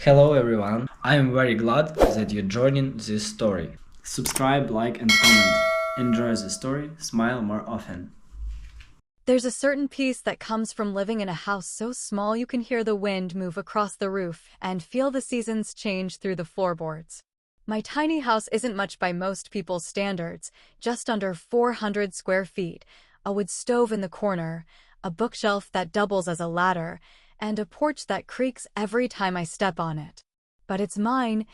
Hello everyone, I am very glad that you're joining this story. Subscribe, like, and comment. Enjoy the story, smile more often. There's a certain peace that comes from living in a house so small you can hear the wind move across the roof and feel the seasons change through the floorboards. My tiny house isn't much by most people's standards, just under 400 square feet, a wood stove in the corner, a bookshelf that doubles as a ladder, and a porch that creaks every time I step on it. But it's mine,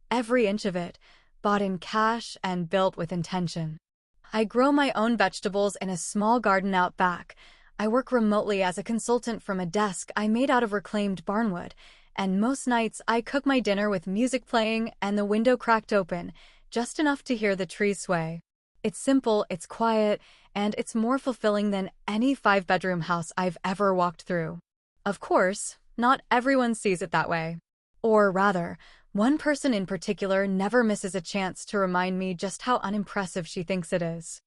every inch of it, bought in cash and built with intention. I grow my own vegetables in a small garden out back. I work remotely as a consultant from a desk I made out of reclaimed barnwood, and most nights I cook my dinner with music playing and the window cracked open, just enough to hear the trees sway. It's simple, it's quiet, and it's more fulfilling than any five-bedroom house I've ever walked through. Of course, not everyone sees it that way. Or rather, one person in particular never misses a chance to remind me just how unimpressive she thinks it is.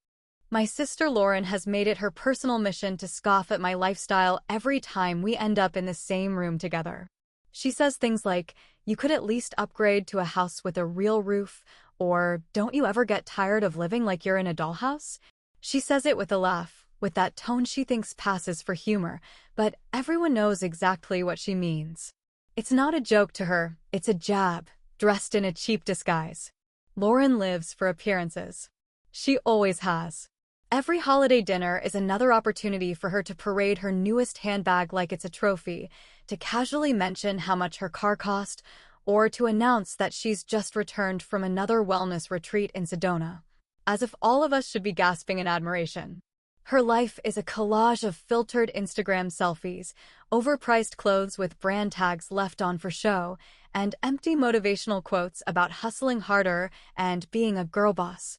My sister Lauren has made it her personal mission to scoff at my lifestyle every time we end up in the same room together. She says things like, "You could at least upgrade to a house with a real roof," or "Don't you ever get tired of living like you're in a dollhouse?" She says it with a laugh, with that tone she thinks passes for humor, but everyone knows exactly what she means. It's not a joke to her, it's a jab, dressed in a cheap disguise. Lauren lives for appearances. She always has. Every holiday dinner is another opportunity for her to parade her newest handbag like it's a trophy, to casually mention how much her car cost, or to announce that she's just returned from another wellness retreat in Sedona. As if all of us should be gasping in admiration. Her life is a collage of filtered Instagram selfies, overpriced clothes with brand tags left on for show, and empty motivational quotes about hustling harder and being a girl boss.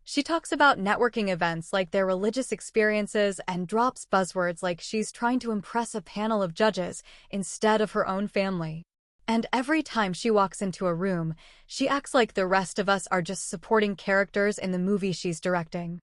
She talks about networking events like they're religious experiences and drops buzzwords like she's trying to impress a panel of judges instead of her own family. And every time she walks into a room, she acts like the rest of us are just supporting characters in the movie she's directing.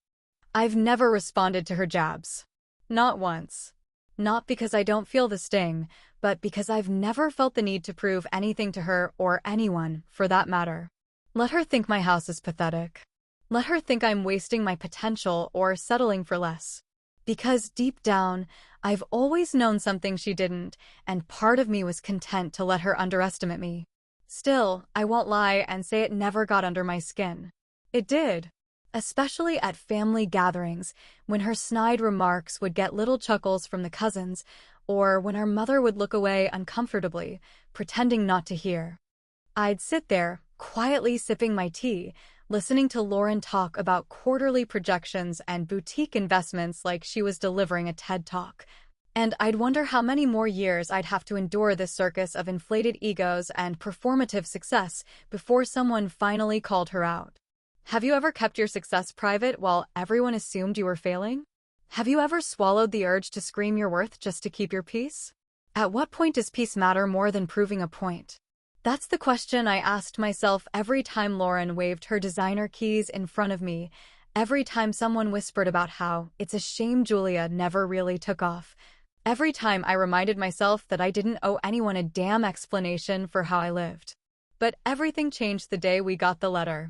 I've never responded to her jabs. Not once. Not because I don't feel the sting, but because I've never felt the need to prove anything to her or anyone, for that matter. Let her think my house is pathetic. Let her think I'm wasting my potential or settling for less. Because deep down, I've always known something she didn't, and part of me was content to let her underestimate me. Still, I won't lie and say it never got under my skin. It did. Especially at family gatherings, when her snide remarks would get little chuckles from the cousins, or when our mother would look away uncomfortably, pretending not to hear. I'd sit there, quietly sipping my tea, listening to Lauren talk about quarterly projections and boutique investments like she was delivering a TED Talk. And I'd wonder how many more years I'd have to endure this circus of inflated egos and performative success before someone finally called her out. Have you ever kept your success private while everyone assumed you were failing? Have you ever swallowed the urge to scream your worth just to keep your peace? At what point does peace matter more than proving a point? That's the question I asked myself every time Lauren waved her designer keys in front of me, every time someone whispered about how it's a shame Julia never really took off, every time I reminded myself that I didn't owe anyone a damn explanation for how I lived. But everything changed the day we got the letter.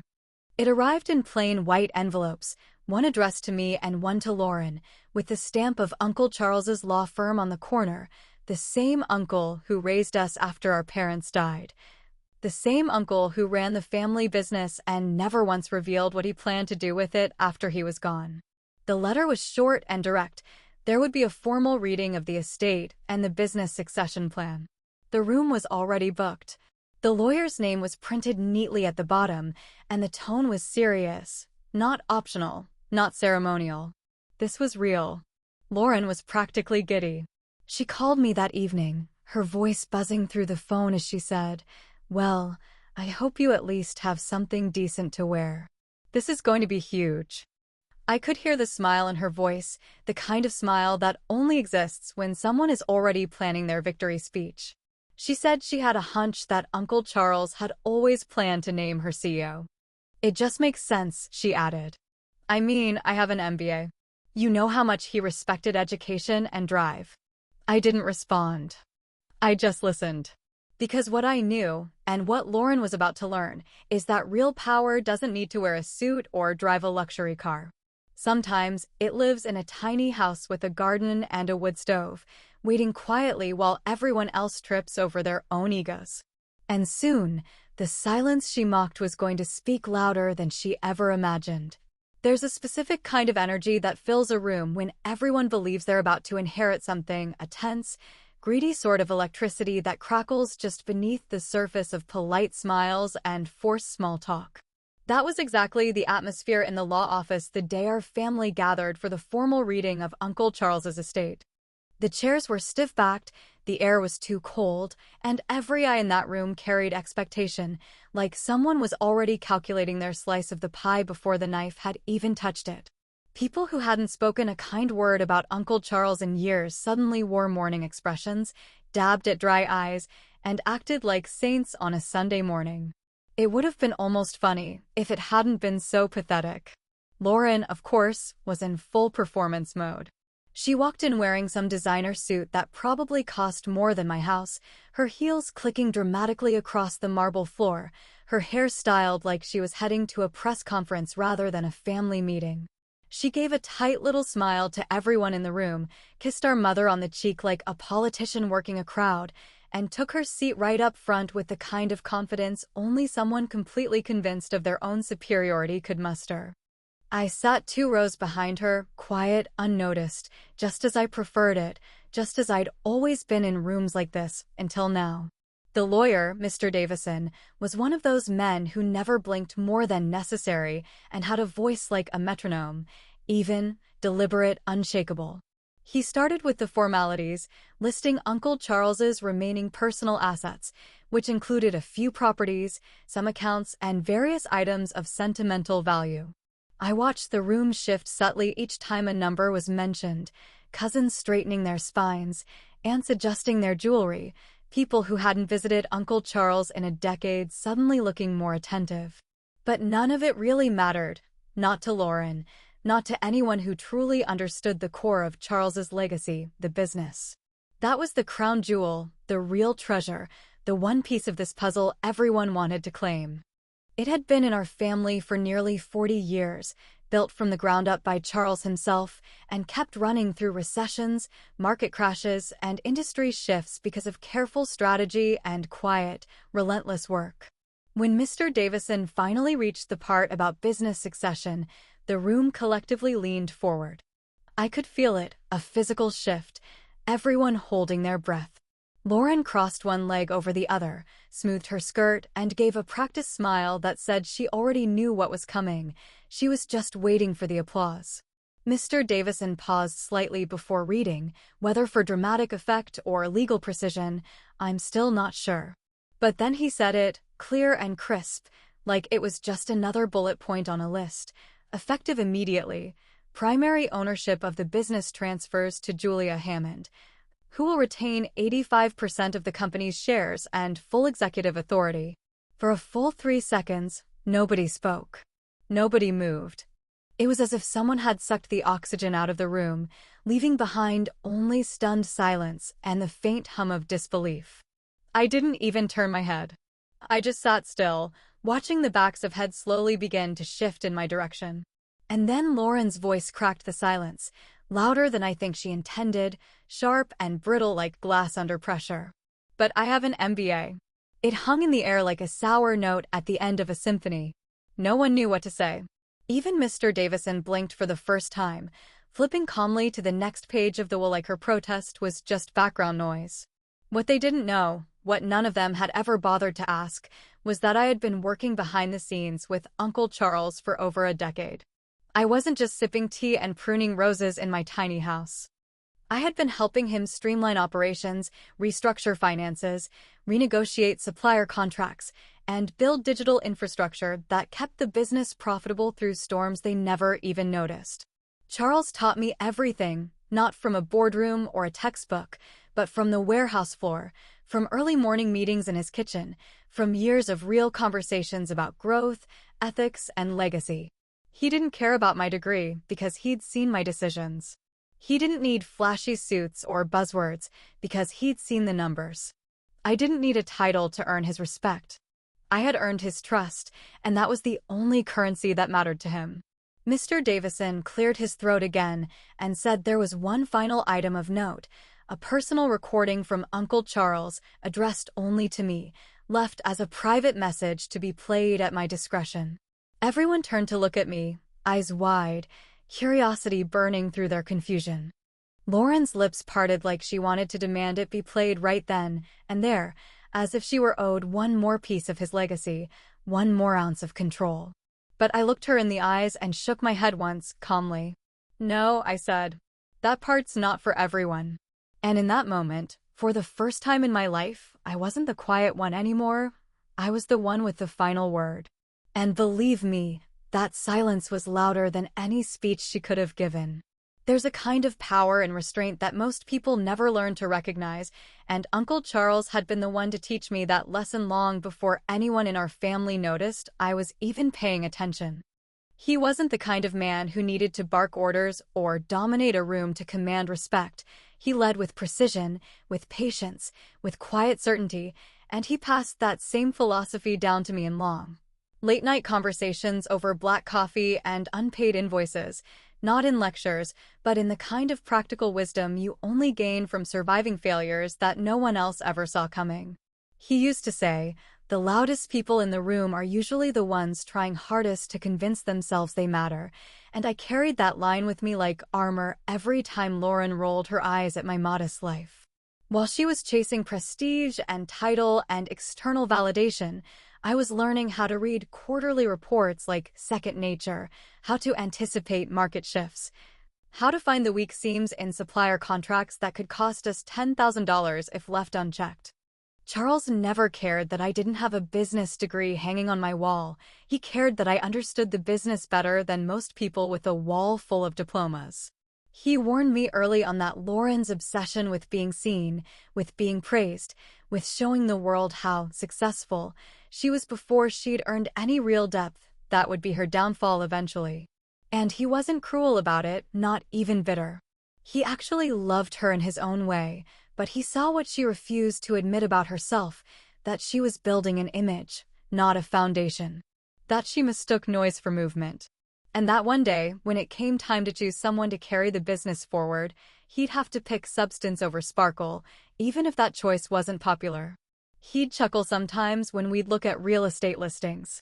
It arrived in plain white envelopes, one addressed to me and one to Lauren, with the stamp of Uncle Charles's law firm on the corner, the same uncle who raised us after our parents died. The same uncle who ran the family business and never once revealed what he planned to do with it after he was gone. The letter was short and direct. There would be a formal reading of the estate and the business succession plan. The room was already booked. The lawyer's name was printed neatly at the bottom, and the tone was serious, not optional, not ceremonial. This was real. Lauren was practically giddy. She called me that evening, her voice buzzing through the phone as she said, "Well, I hope you at least have something decent to wear. This is going to be huge." I could hear the smile in her voice, the kind of smile that only exists when someone is already planning their victory speech. She said she had a hunch that Uncle Charles had always planned to name her CEO. "It just makes sense," she added. "I mean, I have an MBA. You know how much he respected education and drive." I didn't respond. I just listened. Because what I knew, and what Lauren was about to learn, is that real power doesn't need to wear a suit or drive a luxury car. Sometimes it lives in a tiny house with a garden and a wood stove, waiting quietly while everyone else trips over their own egos. And soon, the silence she mocked was going to speak louder than she ever imagined. There's a specific kind of energy that fills a room when everyone believes they're about to inherit something, a tense, greedy sort of electricity that crackles just beneath the surface of polite smiles and forced small talk. That was exactly the atmosphere in the law office the day our family gathered for the formal reading of Uncle Charles's estate. The chairs were stiff-backed, the air was too cold, and every eye in that room carried expectation, like someone was already calculating their slice of the pie before the knife had even touched it. People who hadn't spoken a kind word about Uncle Charles in years suddenly wore mourning expressions, dabbed at dry eyes, and acted like saints on a Sunday morning. It would have been almost funny if it hadn't been so pathetic. Lauren, of course, was in full performance mode. She walked in wearing some designer suit that probably cost more than my house, her heels clicking dramatically across the marble floor, her hair styled like she was heading to a press conference rather than a family meeting. She gave a tight little smile to everyone in the room, kissed our mother on the cheek like a politician working a crowd, and took her seat right up front with the kind of confidence only someone completely convinced of their own superiority could muster. I sat 2 rows behind her, quiet, unnoticed, just as I preferred it, just as I'd always been in rooms like this, until now. The lawyer, Mr. Davison, was one of those men who never blinked more than necessary and had a voice like a metronome, even, deliberate, unshakable. He started with the formalities, listing Uncle Charles's remaining personal assets, which included a few properties, some accounts, and various items of sentimental value. I watched the room shift subtly each time a number was mentioned, cousins straightening their spines, aunts adjusting their jewelry, people who hadn't visited Uncle Charles in a decade suddenly looking more attentive. But none of it really mattered, not to Lauren, not to anyone who truly understood the core of Charles's legacy, the business. That was the crown jewel, the real treasure, the one piece of this puzzle everyone wanted to claim. It had been in our family for nearly 40 years, built from the ground up by Charles himself, and kept running through recessions, market crashes, and industry shifts because of careful strategy and quiet, relentless work. When Mr. Davison finally reached the part about business succession, the room collectively leaned forward. I could feel it, a physical shift, everyone holding their breath. Lauren crossed one leg over the other, smoothed her skirt, and gave a practiced smile that said she already knew what was coming. She was just waiting for the applause. Mr. Davison paused slightly before reading, whether for dramatic effect or legal precision, I'm still not sure. But then he said it, clear and crisp, like it was just another bullet point on a list, effective immediately. Primary ownership of the business transfers to Julia Hammond, who will retain 85% of the company's shares and full executive authority. For a full 3 seconds, nobody spoke. Nobody moved. It was as if someone had sucked the oxygen out of the room, leaving behind only stunned silence and the faint hum of disbelief. I didn't even turn my head. I just sat still, watching the backs of heads slowly begin to shift in my direction. And then Lauren's voice cracked the silence, louder than I think she intended, sharp and brittle like glass under pressure. But I have an MBA. It hung in the air like a sour note at the end of a symphony. No one knew what to say. Even Mr. Davison blinked for the first time. Flipping calmly to the next page of the will like her protest was just background noise. What they didn't know, what none of them had ever bothered to ask, was that I had been working behind the scenes with Uncle Charles for over a decade. I wasn't just sipping tea and pruning roses in my tiny house. I had been helping him streamline operations, restructure finances, renegotiate supplier contracts, and build digital infrastructure that kept the business profitable through storms they never even noticed. Charles taught me everything, not from a boardroom or a textbook, but from the warehouse floor, from early morning meetings in his kitchen, from years of real conversations about growth, ethics, and legacy. He didn't care about my degree because he'd seen my decisions. He didn't need flashy suits or buzzwords because he'd seen the numbers. I didn't need a title to earn his respect. I had earned his trust, and that was the only currency that mattered to him. Mr. Davison cleared his throat again and said there was one final item of note, a personal recording from Uncle Charles, addressed only to me, left as a private message to be played at my discretion. Everyone turned to look at me, eyes wide, curiosity burning through their confusion. Lauren's lips parted like she wanted to demand it be played right then and there, as if she were owed one more piece of his legacy, one more ounce of control. But I looked her in the eyes and shook my head once, calmly. "No," I said. "That part's not for everyone." And in that moment, for the first time in my life, I wasn't the quiet one anymore. I was the one with the final word. And believe me, that silence was louder than any speech she could have given. There's a kind of power and restraint that most people never learn to recognize, and Uncle Charles had been the one to teach me that lesson long before anyone in our family noticed I was even paying attention. He wasn't the kind of man who needed to bark orders or dominate a room to command respect. He led with precision, with patience, with quiet certainty, and he passed that same philosophy down to me in long, late-night conversations over black coffee and unpaid invoices, not in lectures, but in the kind of practical wisdom you only gain from surviving failures that no one else ever saw coming. He used to say, "The loudest people in the room are usually the ones trying hardest to convince themselves they matter," and I carried that line with me like armor every time Lauren rolled her eyes at my modest life. While she was chasing prestige and title and external validation, I was learning how to read quarterly reports like second nature, how to anticipate market shifts, how to find the weak seams in supplier contracts that could cost us $10,000 if left unchecked. Charles never cared that I didn't have a business degree hanging on my wall. He cared that I understood the business better than most people with a wall full of diplomas. He warned me early on that Lauren's obsession with being seen, with being praised, with showing the world how successful she was before she'd earned any real depth, that would be her downfall eventually. And he wasn't cruel about it, not even bitter. He actually loved her in his own way, but he saw what she refused to admit about herself, that she was building an image, not a foundation. That she mistook noise for movement. And that one day, when it came time to choose someone to carry the business forward, he'd have to pick substance over sparkle, even if that choice wasn't popular. He'd chuckle sometimes when we'd look at real estate listings.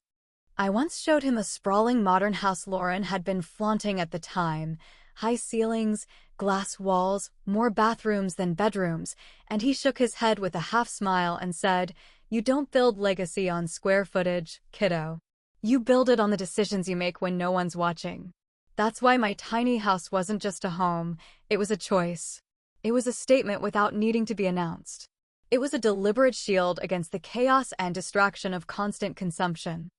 I once showed him a sprawling modern house Lauren had been flaunting at the time. High ceilings, glass walls, more bathrooms than bedrooms, and he shook his head with a half smile and said, "You don't build legacy on square footage, kiddo. You build it on the decisions you make when no one's watching." That's why my tiny house wasn't just a home, it was a choice. It was a statement without needing to be announced. It was a deliberate shield against the chaos and distraction of constant consumption.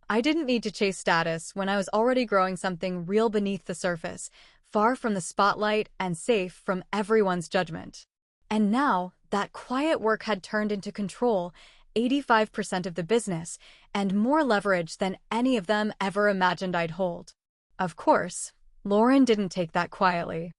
I didn't need to chase status when I was already growing something real beneath the surface, far from the spotlight and safe from everyone's judgment. And now, that quiet work had turned into control, 85% of the business, and more leverage than any of them ever imagined I'd hold. Of course, Lauren didn't take that quietly.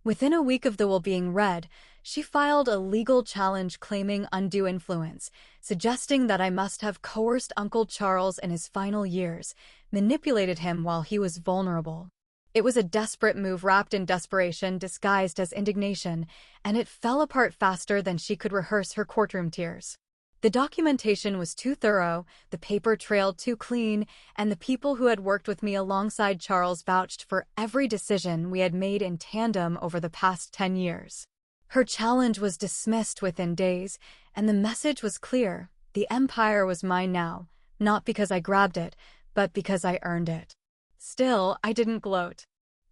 Within a week of the will being read, she filed a legal challenge claiming undue influence, suggesting that I must have coerced Uncle Charles in his final years, manipulated him while he was vulnerable. It was a desperate move wrapped in desperation disguised as indignation, and it fell apart faster than she could rehearse her courtroom tears. The documentation was too thorough, the paper trailed too clean, and the people who had worked with me alongside Charles vouched for every decision we had made in tandem over the past 10 years. Her challenge was dismissed within days, and the message was clear: the empire was mine now, not because I grabbed it, but because I earned it. Still, I didn't gloat.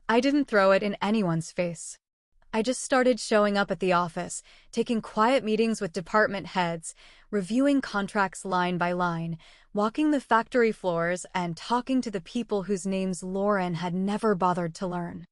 I didn't throw it in anyone's face. I just started showing up at the office, taking quiet meetings with department heads, reviewing contracts line by line, walking the factory floors, and talking to the people whose names Lauren had never bothered to learn.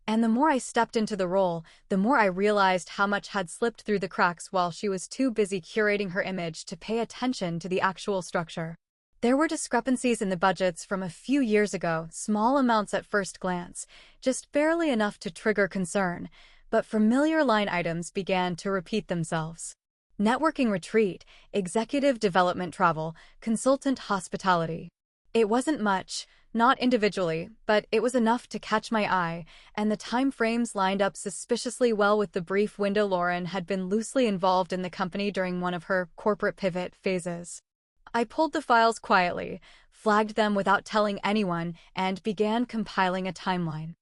And the more I stepped into the role, the more I realized how much had slipped through the cracks while she was too busy curating her image to pay attention to the actual structure. There were discrepancies in the budgets from a few years ago, small amounts at first glance, just barely enough to trigger concern, but familiar line items began to repeat themselves. Networking retreat, executive development travel, consultant hospitality. It wasn't much, not individually, but it was enough to catch my eye, and the time frames lined up suspiciously well with the brief window Lauren had been loosely involved in the company during one of her corporate pivot phases. I pulled the files quietly, flagged them without telling anyone, and began compiling a timeline.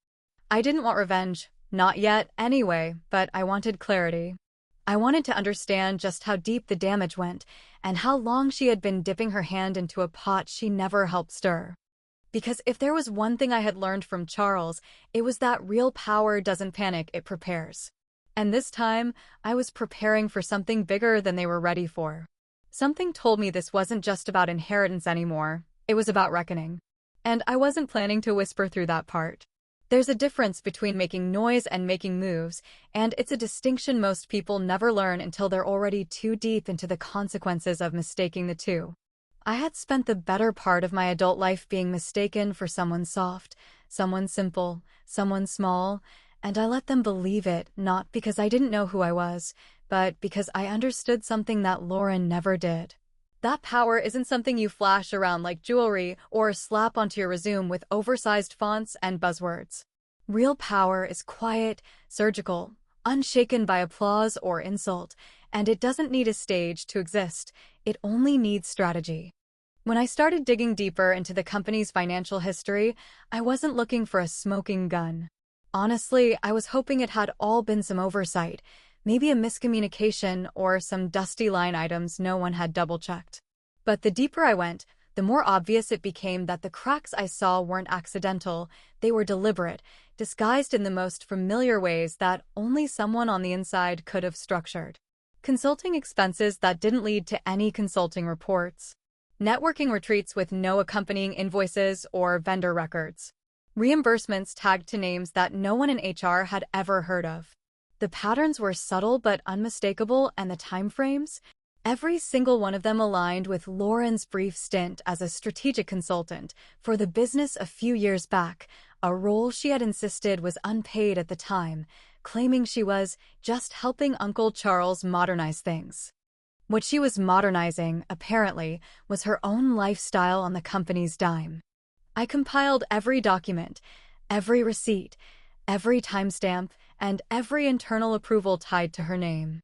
I didn't want revenge, not yet anyway, but I wanted clarity. I wanted to understand just how deep the damage went, and how long she had been dipping her hand into a pot she never helped stir. Because if there was one thing I had learned from Charles, it was that real power doesn't panic, it prepares. And this time, I was preparing for something bigger than they were ready for. Something told me this wasn't just about inheritance anymore, it was about reckoning. And I wasn't planning to whisper through that part. There's a difference between making noise and making moves, and it's a distinction most people never learn until they're already too deep into the consequences of mistaking the two. I had spent the better part of my adult life being mistaken for someone soft, someone simple, someone small, and I let them believe it, not because I didn't know who I was, but because I understood something that Lauren never did. That power isn't something you flash around like jewelry or slap onto your resume with oversized fonts and buzzwords. Real power is quiet, surgical, unshaken by applause or insult, and it doesn't need a stage to exist, it only needs strategy. When I started digging deeper into the company's financial history, I wasn't looking for a smoking gun. Honestly, I was hoping it had all been some oversight, maybe a miscommunication or some dusty line items no one had double-checked. But the deeper I went, the more obvious it became that the cracks I saw weren't accidental, they were deliberate, disguised in the most familiar ways that only someone on the inside could have structured. Consulting expenses that didn't lead to any consulting reports. Networking retreats with no accompanying invoices or vendor records. Reimbursements tagged to names that no one in HR had ever heard of. The patterns were subtle but unmistakable, and the timeframes? Every single one of them aligned with Lauren's brief stint as a strategic consultant for the business a few years back, a role she had insisted was unpaid at the time, claiming she was just helping Uncle Charles modernize things. What she was modernizing, apparently, was her own lifestyle on the company's dime. I compiled every document, every receipt, every timestamp, and every internal approval tied to her name.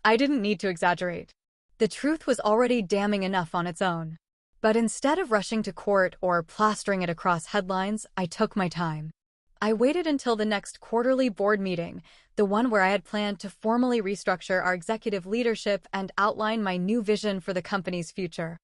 I didn't need to exaggerate. The truth was already damning enough on its own. But instead of rushing to court or plastering it across headlines, I took my time. I waited until the next quarterly board meeting, the one where I had planned to formally restructure our executive leadership and outline my new vision for the company's future.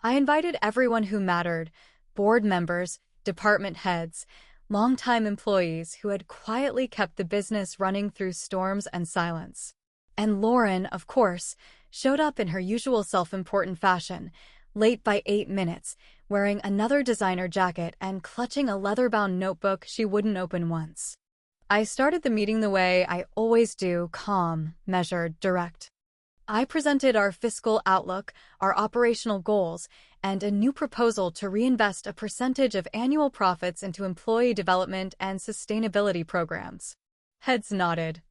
I invited everyone who mattered, board members, department heads, longtime employees who had quietly kept the business running through storms and silence. And Lauren, of course, showed up in her usual self-important fashion, late by 8 minutes, wearing another designer jacket and clutching a leather-bound notebook she wouldn't open once. I started the meeting the way I always do, calm, measured, direct. I presented our fiscal outlook, our operational goals, and a new proposal to reinvest a percentage of annual profits into employee development and sustainability programs. Heads nodded.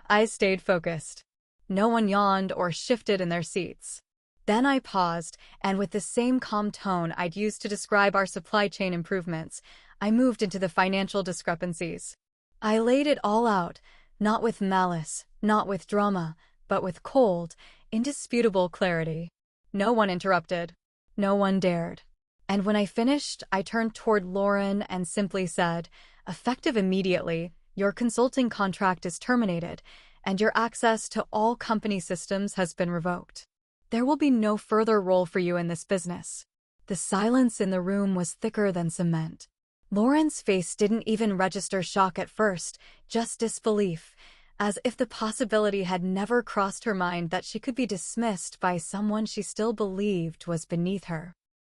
I stayed focused. No one yawned or shifted in their seats. Then I paused, and with the same calm tone I'd used to describe our supply chain improvements, I moved into the financial discrepancies. I laid it all out, not with malice, not with drama, but with cold, indisputable clarity. No one interrupted. No one dared. And when I finished, I turned toward Lauren and simply said, effective immediately, your consulting contract is terminated, and your access to all company systems has been revoked. There will be no further role for you in this business. The silence in the room was thicker than cement. Lauren's face didn't even register shock at first, just disbelief, as if the possibility had never crossed her mind that she could be dismissed by someone she still believed was beneath her.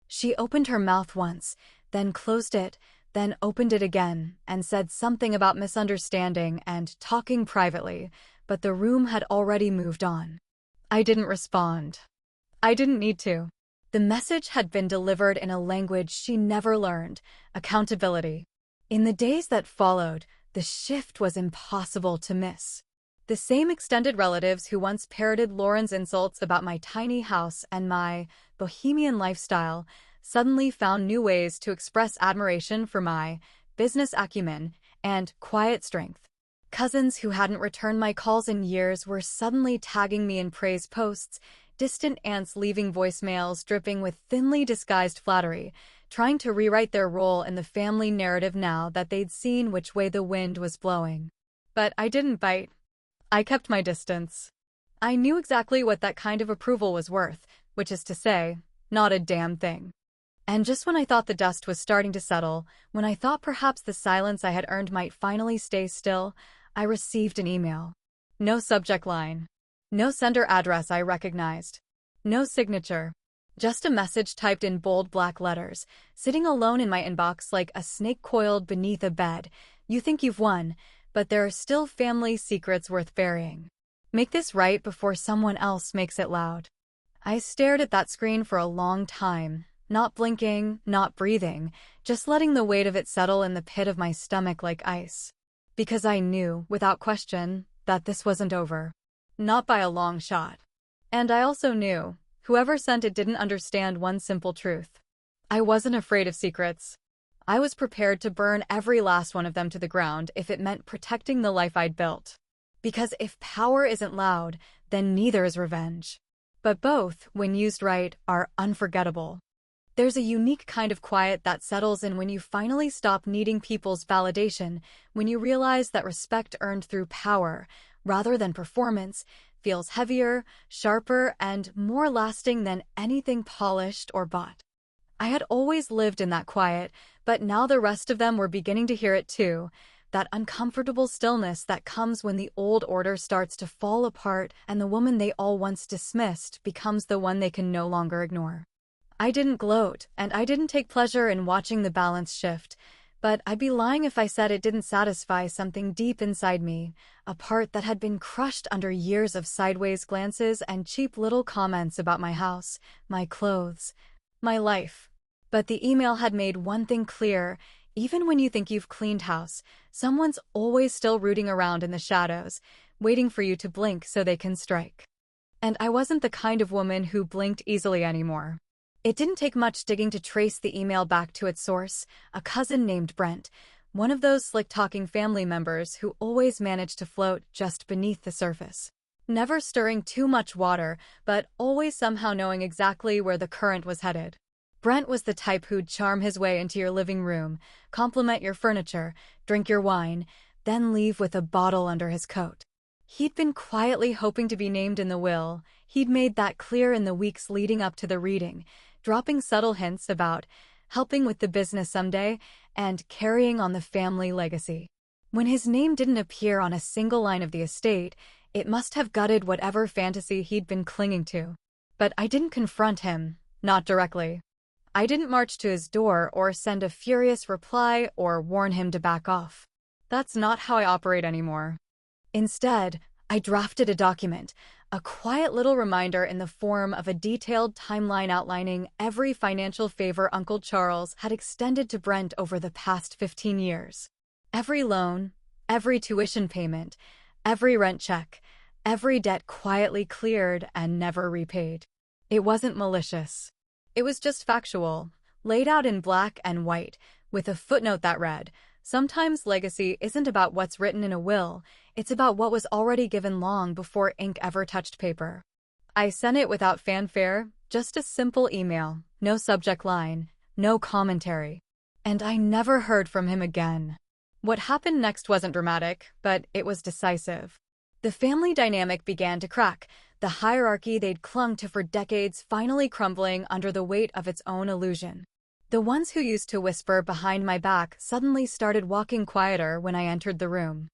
She opened her mouth once, then closed it, then opened it again, and said something about misunderstanding and talking privately, but the room had already moved on. I didn't respond. I didn't need to. The message had been delivered in a language she never learned: accountability. In the days that followed, the shift was impossible to miss. The same extended relatives who once parroted Lauren's insults about my tiny house and my bohemian lifestyle suddenly found new ways to express admiration for my business acumen and quiet strength. Cousins who hadn't returned my calls in years were suddenly tagging me in praise posts, distant aunts leaving voicemails dripping with thinly disguised flattery, trying to rewrite their role in the family narrative now that they'd seen which way the wind was blowing. But I didn't bite. I kept my distance. I knew exactly what that kind of approval was worth, which is to say, not a damn thing. And just when I thought the dust was starting to settle, when I thought perhaps the silence I had earned might finally stay still, I received an email. No subject line. No sender address I recognized. No signature. Just a message typed in bold black letters, sitting alone in my inbox like a snake coiled beneath a bed. You think you've won, but there are still family secrets worth burying. Make this right before someone else makes it loud. I stared at that screen for a long time, not blinking, not breathing, just letting the weight of it settle in the pit of my stomach like ice. Because I knew, without question, that this wasn't over. Not by a long shot. And I also knew, whoever sent it didn't understand one simple truth. I wasn't afraid of secrets. I was prepared to burn every last one of them to the ground if it meant protecting the life I'd built. Because if power isn't loud, then neither is revenge. But both, when used right, are unforgettable. There's a unique kind of quiet that settles in when you finally stop needing people's validation, when you realize that respect earned through power, rather than performance, feels heavier, sharper, and more lasting than anything polished or bought. I had always lived in that quiet, but now the rest of them were beginning to hear it too, that uncomfortable stillness that comes when the old order starts to fall apart and the woman they all once dismissed becomes the one they can no longer ignore. I didn't gloat, and I didn't take pleasure in watching the balance shift, but I'd be lying if I said it didn't satisfy something deep inside me, a part that had been crushed under years of sideways glances and cheap little comments about my house, my clothes, my life. But the email had made one thing clear: even when you think you've cleaned house, someone's always still rooting around in the shadows, waiting for you to blink so they can strike. And I wasn't the kind of woman who blinked easily anymore. It didn't take much digging to trace the email back to its source, a cousin named Brent, one of those slick-talking family members who always managed to float just beneath the surface. Never stirring too much water, but always somehow knowing exactly where the current was headed. Brent was the type who'd charm his way into your living room, compliment your furniture, drink your wine, then leave with a bottle under his coat. He'd been quietly hoping to be named in the will. He'd made that clear in the weeks leading up to the reading, dropping subtle hints about helping with the business someday and carrying on the family legacy. When his name didn't appear on a single line of the estate, it must have gutted whatever fantasy he'd been clinging to. But I didn't confront him, not directly. I didn't march to his door or send a furious reply or warn him to back off. That's not how I operate anymore. Instead, I drafted a document, a quiet little reminder in the form of a detailed timeline outlining every financial favor Uncle Charles had extended to Brent over the past 15 years. Every loan, every tuition payment, every rent check, every debt quietly cleared and never repaid. It wasn't malicious. It was just factual, laid out in black and white, with a footnote that read, "Sometimes legacy isn't about what's written in a will, it's about what was already given long before ink ever touched paper." I sent it without fanfare, just a simple email, no subject line, no commentary. And I never heard from him again. What happened next wasn't dramatic, but it was decisive. The family dynamic began to crack, the hierarchy they'd clung to for decades finally crumbling under the weight of its own illusion. The ones who used to whisper behind my back suddenly started walking quieter when I entered the room.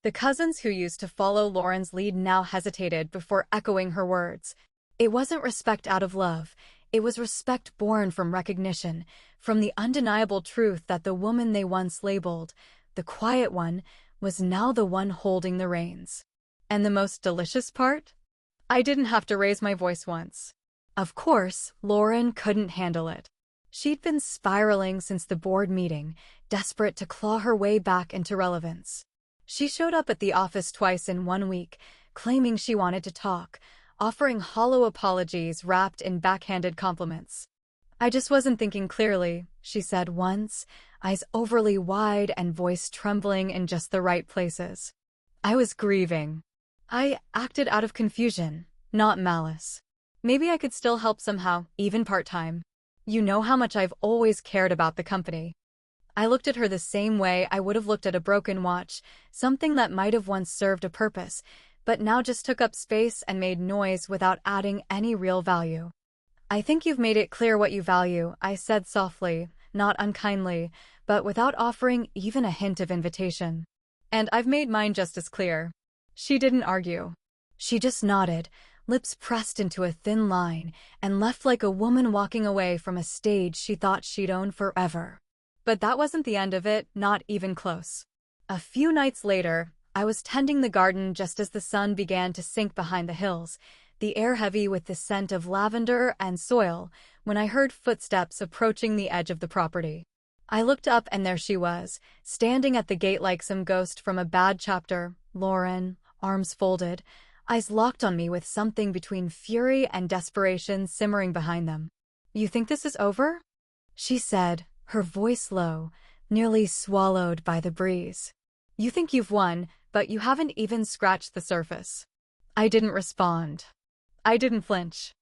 The cousins who used to follow Lauren's lead now hesitated before echoing her words. It wasn't respect out of love. It was respect born from recognition, from the undeniable truth that the woman they once labeled, the quiet one, was now the one holding the reins. And the most delicious part? I didn't have to raise my voice once. Of course, Lauren couldn't handle it. She'd been spiraling since the board meeting, desperate to claw her way back into relevance. She showed up at the office twice in 1 week, claiming she wanted to talk, offering hollow apologies wrapped in backhanded compliments. "I just wasn't thinking clearly," she said once, eyes overly wide and voice trembling in just the right places. I was grieving. I acted out of confusion, not malice. Maybe I could still help somehow, even part-time. You know how much I've always cared about the company. I looked at her the same way I would have looked at a broken watch, something that might have once served a purpose, but now just took up space and made noise without adding any real value. "I think you've made it clear what you value," I said softly, not unkindly, but without offering even a hint of invitation. "And I've made mine just as clear." She didn't argue. She just nodded, lips pressed into a thin line, and left like a woman walking away from a stage she thought she'd own forever. But that wasn't the end of it, not even close. A few nights later, I was tending the garden just as the sun began to sink behind the hills, the air heavy with the scent of lavender and soil, when I heard footsteps approaching the edge of the property. I looked up and there she was, standing at the gate like some ghost from a bad chapter, Lauren, arms folded, eyes locked on me with something between fury and desperation simmering behind them. "You think this is over?" she said, her voice low, nearly swallowed by the breeze. "You think you've won, but you haven't even scratched the surface." I didn't respond. I didn't flinch.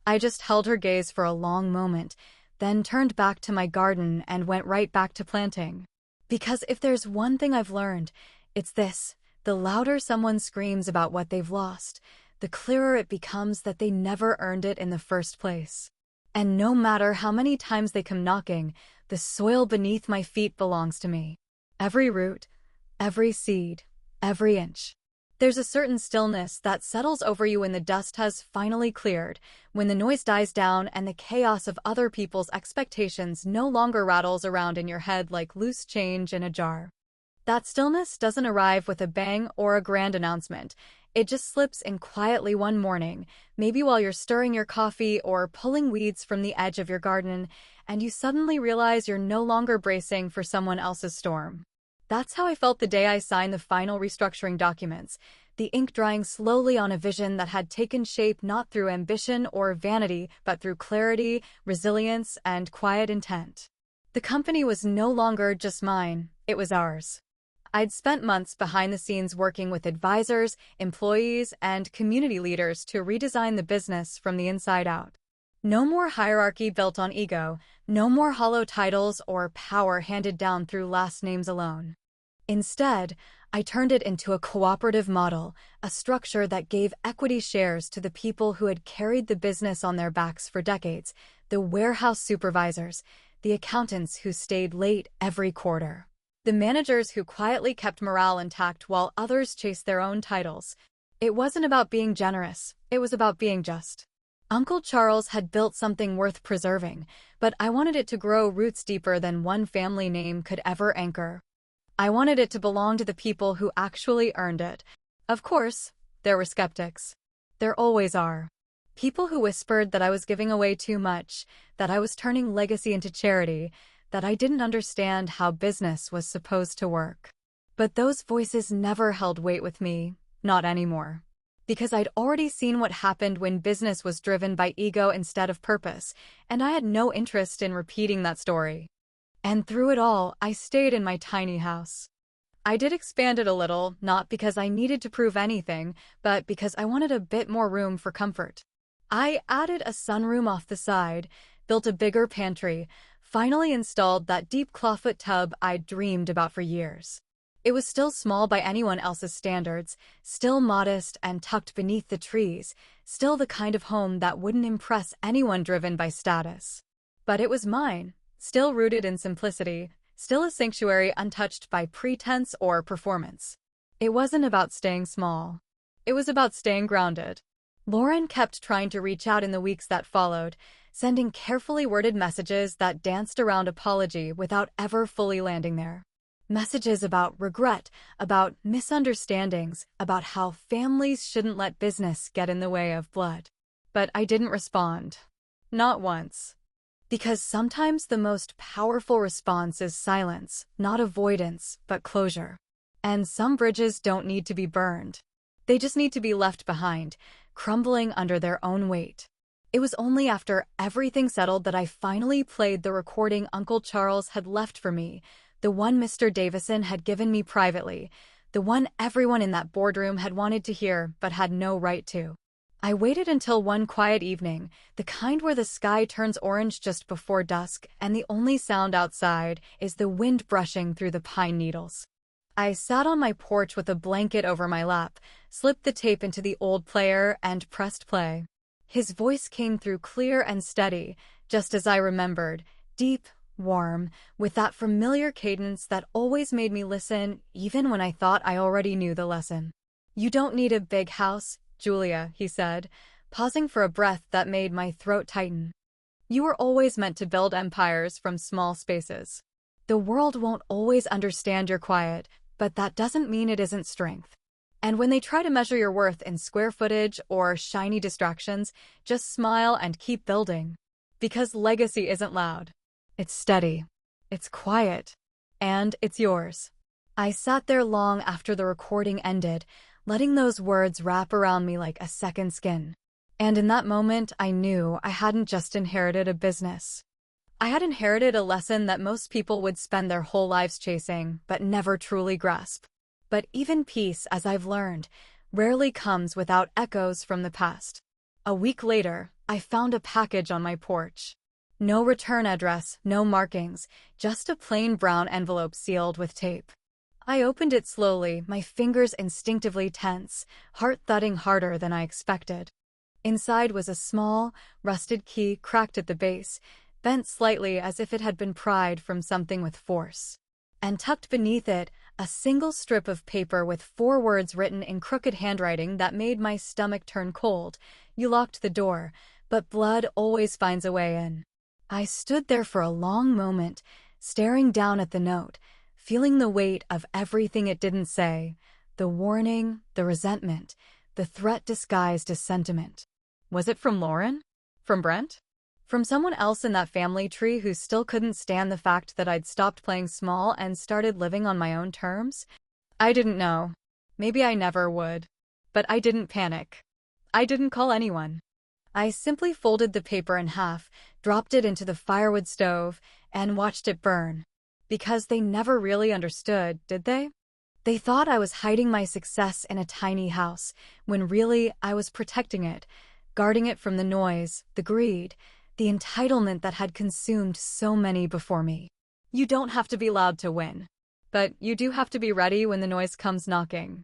I just held her gaze for a long moment, then turned back to my garden and went right back to planting. Because if there's one thing I've learned, it's this: the louder someone screams about what they've lost, the clearer it becomes that they never earned it in the first place. And no matter how many times they come knocking, the soil beneath my feet belongs to me. Every root, every seed, every inch. There's a certain stillness that settles over you when the dust has finally cleared, when the noise dies down and the chaos of other people's expectations no longer rattles around in your head like loose change in a jar. That stillness doesn't arrive with a bang or a grand announcement. It just slips in quietly one morning, maybe while you're stirring your coffee or pulling weeds from the edge of your garden, and you suddenly realize you're no longer bracing for someone else's storm. That's how I felt the day I signed the final restructuring documents, the ink drying slowly on a vision that had taken shape not through ambition or vanity, but through clarity, resilience, and quiet intent. The company was no longer just mine, it was ours. I'd spent months behind the scenes working with advisors, employees, and community leaders to redesign the business from the inside out. No more hierarchy built on ego, no more hollow titles or power handed down through last names alone. Instead, I turned it into a cooperative model, a structure that gave equity shares to the people who had carried the business on their backs for decades, the warehouse supervisors, the accountants who stayed late every quarter, the managers who quietly kept morale intact while others chased their own titles. It wasn't about being generous, it was about being just. Uncle Charles had built something worth preserving, but I wanted it to grow roots deeper than one family name could ever anchor. I wanted it to belong to the people who actually earned it. Of course, there were skeptics. There always are. People who whispered that I was giving away too much, that I was turning legacy into charity, that I didn't understand how business was supposed to work. But those voices never held weight with me, not anymore. Because I'd already seen what happened when business was driven by ego instead of purpose, and I had no interest in repeating that story. And through it all, I stayed in my tiny house. I did expand it a little, not because I needed to prove anything, but because I wanted a bit more room for comfort. I added a sunroom off the side, built a bigger pantry, finally installed that deep clawfoot tub I'd dreamed about for years. It was still small by anyone else's standards, still modest and tucked beneath the trees, still the kind of home that wouldn't impress anyone driven by status. But it was mine, still rooted in simplicity, still a sanctuary untouched by pretense or performance. It wasn't about staying small. It was about staying grounded. Lauren kept trying to reach out in the weeks that followed, sending carefully worded messages that danced around apology without ever fully landing there. Messages about regret, about misunderstandings, about how families shouldn't let business get in the way of blood. But I didn't respond. Not once. Because sometimes the most powerful response is silence, not avoidance, but closure. And some bridges don't need to be burned. They just need to be left behind, crumbling under their own weight. It was only after everything settled that I finally played the recording Uncle Charles had left for me, the one Mr. Davison had given me privately, the one everyone in that boardroom had wanted to hear but had no right to. I waited until one quiet evening, the kind where the sky turns orange just before dusk and the only sound outside is the wind brushing through the pine needles. I sat on my porch with a blanket over my lap, slipped the tape into the old player, and pressed play. His voice came through clear and steady, just as I remembered, deep, warm, with that familiar cadence that always made me listen even when I thought I already knew the lesson. "You don't need a big house, Julia," he said, pausing for a breath that made my throat tighten. "You were always meant to build empires from small spaces. The world won't always understand your quiet, but that doesn't mean it isn't strength. And when they try to measure your worth in square footage or shiny distractions, just smile and keep building. Because legacy isn't loud. It's steady. It's quiet. And it's yours." I sat there long after the recording ended, letting those words wrap around me like a second skin. And in that moment, I knew I hadn't just inherited a business. I had inherited a lesson that most people would spend their whole lives chasing, but never truly grasp. But even peace, as I've learned, rarely comes without echoes from the past. A week later, I found a package on my porch. No return address, no markings, just a plain brown envelope sealed with tape. I opened it slowly, my fingers instinctively tense, heart thudding harder than I expected. Inside was a small, rusted key cracked at the base, bent slightly as if it had been pried from something with force. And tucked beneath it, a single strip of paper with 4 words written in crooked handwriting that made my stomach turn cold. "You locked the door, but blood always finds a way in." I stood there for a long moment, staring down at the note, feeling the weight of everything it didn't say, the warning, the resentment, the threat disguised as sentiment. Was it from Lauren? From Brent? From someone else in that family tree who still couldn't stand the fact that I'd stopped playing small and started living on my own terms? I didn't know. Maybe I never would. But I didn't panic. I didn't call anyone. I simply folded the paper in half, dropped it into the firewood stove, and watched it burn. Because they never really understood, did they? They thought I was hiding my success in a tiny house, when really I was protecting it, guarding it from the noise, the greed, the entitlement that had consumed so many before me. You don't have to be loud to win. But you do have to be ready when the noise comes knocking.